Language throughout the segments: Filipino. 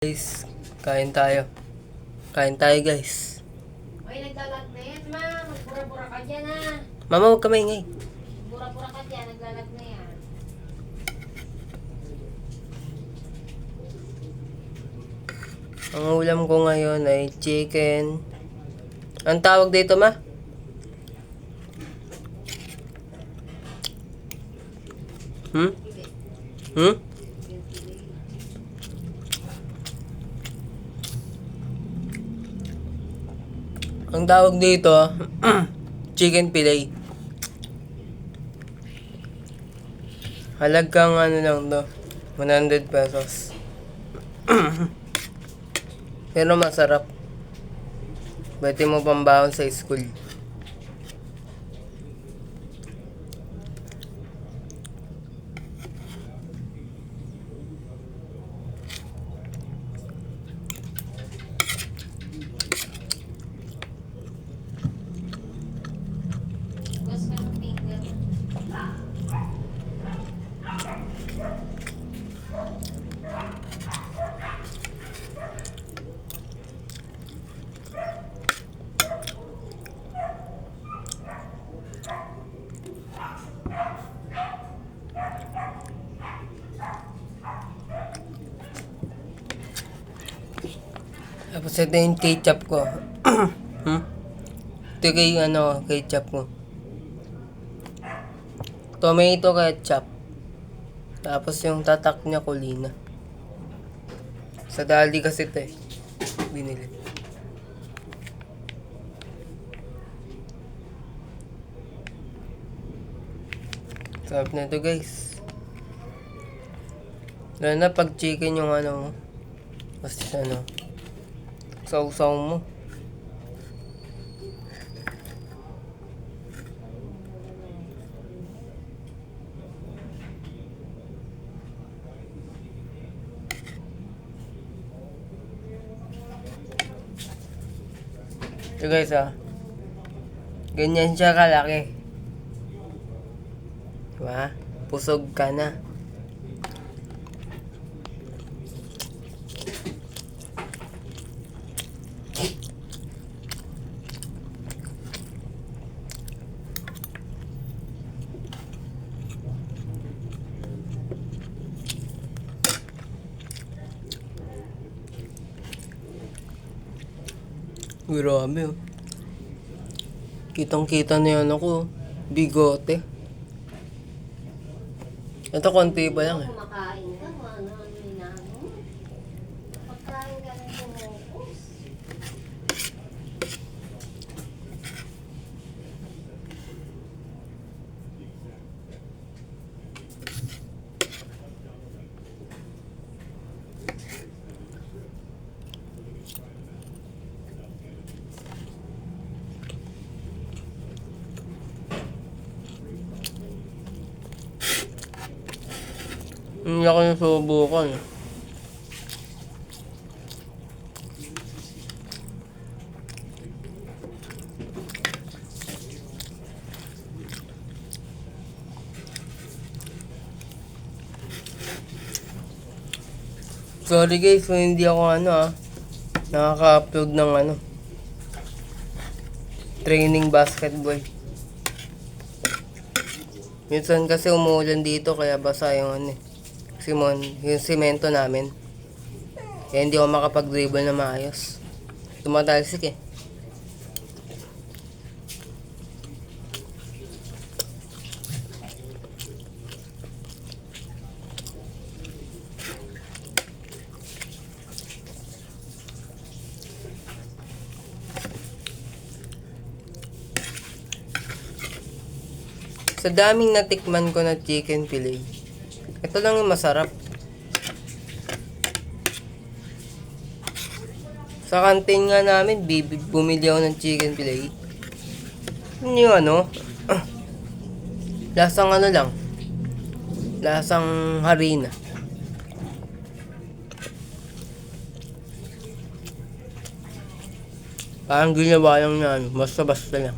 Guys, kain tayo. Kain tayo, guys. Oy, naglalag na yan, ma. Magbura-bura ka dyan, ha. Mama, huwag ka maingay. Bura-bura ka dyan, naglalag na yan. Ang ulam ko ngayon ay chicken. Ang tawag dito, ma? Hmm? Hmm? Ang tawag dito, chicken fillet. Halagang ano lang to, 100 pesos. Pero masarap. Pwede mo pambawon sa school. Gusto ka ng finger. Tapos ito yung ketchup ko. Hmm? Ito yung ketchup ko. Tomato ketchup. Tapos yung tatak niya kulina. Sa Dali kasi ito eh. Binili. Sarap na ito, guys. Lalo na pag chicken yung basta sausaw mo. So guys, ganyan siya kalaki. Diba? Pusog ka na. Grabe, oh. Kitang-kita na yan ako. Bigote. Ito, konti pa lang eh. Kumakain ka, ano mo. Pagkain ka ng kumukos. Hindi ako yung subukan. Sorry guys, kung hindi ako nakaka-upload ng training basketball. Minsan kasi umuulan dito kaya basa yung yung simento namin. Kaya hindi ako makapag-dribble na maayos. Tumatalsik eh. Sa daming natikman ko na chicken fillet, ito lang yung masarap. Sa kantin nga namin, bumili ako ng chicken fillet. Yung lasang lang. Lasang harina. Parang ginawa lang na basta-basta lang.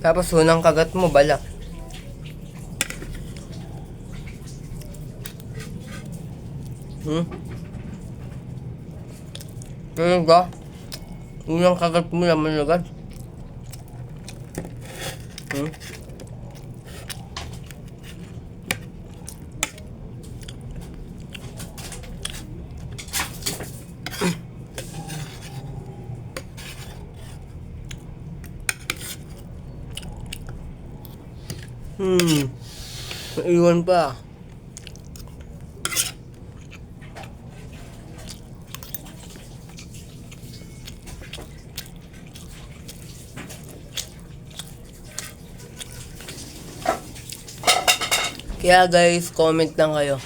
Tapos unang kagat mo, balak. Ganun ka? Unang kagat mo naman agad. Naiwan pa. Kaya guys, comment lang kayo.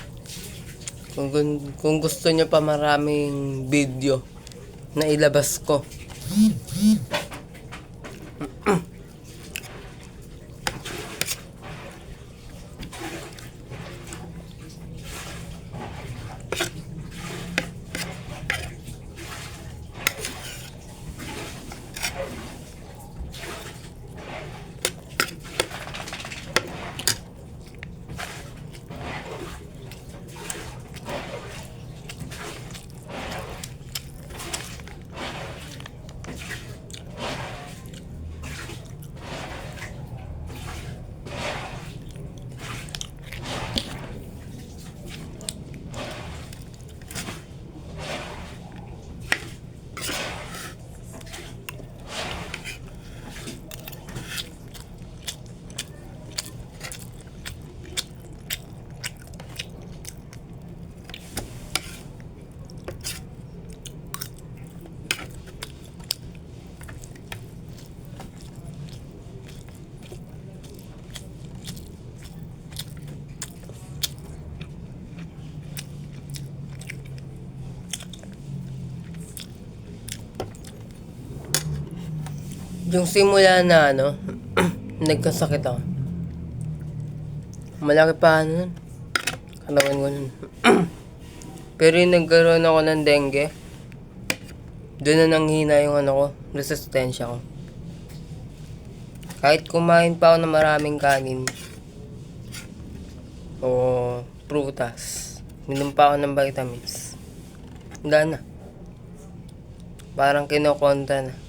Kung gusto nyo pa maraming video na ilabas ko. Yung simula na nagkasakit ako. Malaki pa nun. Katawan ko nun. Pero yung nagkaroon ako ng dengue, doon na nanghina yung resistensya ko. Kahit kumain pa ako ng maraming kanin o prutas, minom pa ako ng vitamins, wala na. Parang kinokonta na.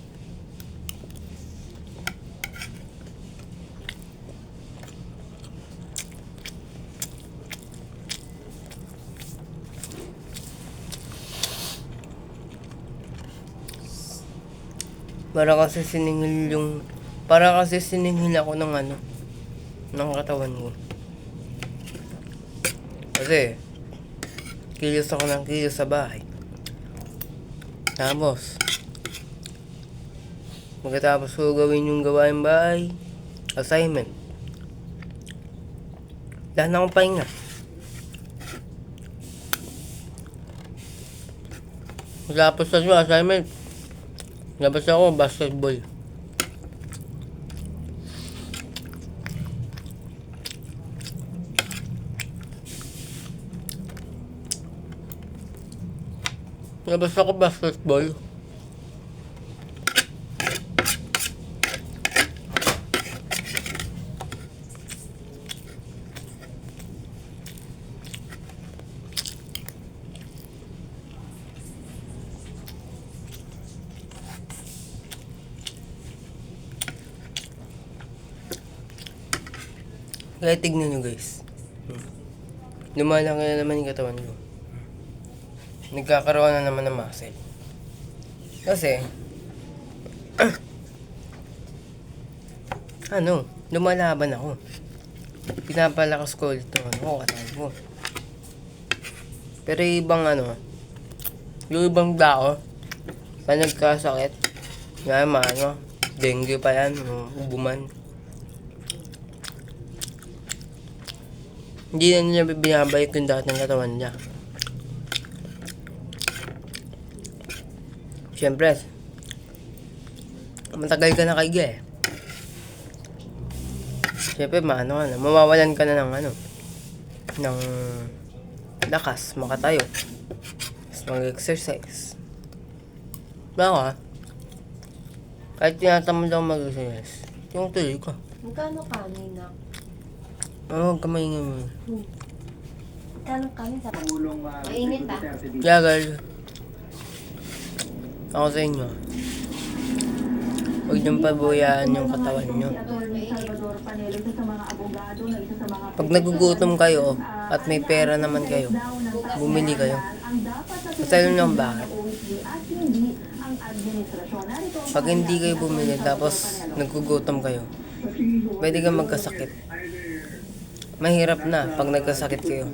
Para kasi siningil ako ng ng katawan ko. Kasi kilos ako ng kilos sa bahay. Tapos pagkatapos ko gawin yung gawain bahay, assignment, wala na akong pahinga. Tapos sa assignment, labas ako, basketball. Labas ako, basketball. Kaya tignan nyo guys. Lumalaki na naman yung katawan ko. Nagkakaroon na naman ng muscle. Kasi, lumalaban ako. Pinapalakas ko ulit yung katawan ko. Pero yung ibang tao, pa nagkasakit, dengue pa yan, ubuman. Hindi na niya binabalik yung dating katawan niya. Siyempre, matagal ka na kaiga Siyempre, mawawalan ka na ng lakas, makatayo. Mag-exercise. Baka, kahit tinatamad ako mag-exercise, Yung tuloy ko. Magkano kanin na? Oo, kamay nga mo. Magkano kanin sa... Mainit ah. Kaya guys, ako sa inyo, huwag niyong pabuyaan yung katawan nyo. Pag nagugutom kayo at may pera naman kayo, bumili kayo. Kasi alam nyo bakit? Pag hindi kayo bumili tapos nagugutom kayo, pwede kang magkasakit. Mahirap na pag nagkasakit kayo.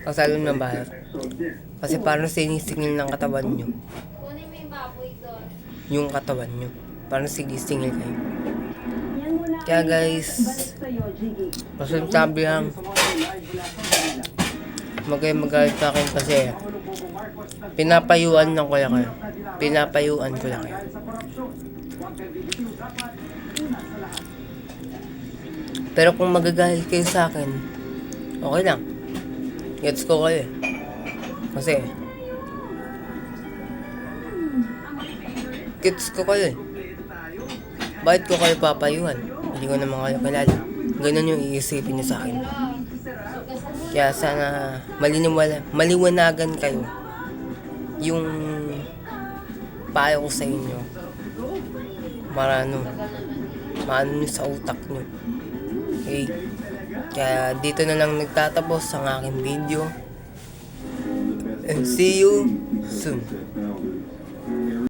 Kasi alam nyo bakit? Kasi parang sinisingil ng katawan nyo. Yung katawan nyo. Parang sinisingil kayo. Kaya guys, masasabi lang, magalit sa akin kasi pinapayuan lang ko lang kayo. Pinapayuan ko lang kayo. Pero kung magagalit kayo sa akin, okay lang. Gets ko kayo eh. Kasi, gets ko kayo eh. Bakit ko kayo papayuhan? Hindi ko naman kayo kilala. Ganun yung iisipin nyo sa akin. Kaya sana maliwanagan kayo yung payo ko sa inyo. Maano nyo sa utak nyo. Okay? Kaya dito na lang nagtatapos ang aking video. And see you soon.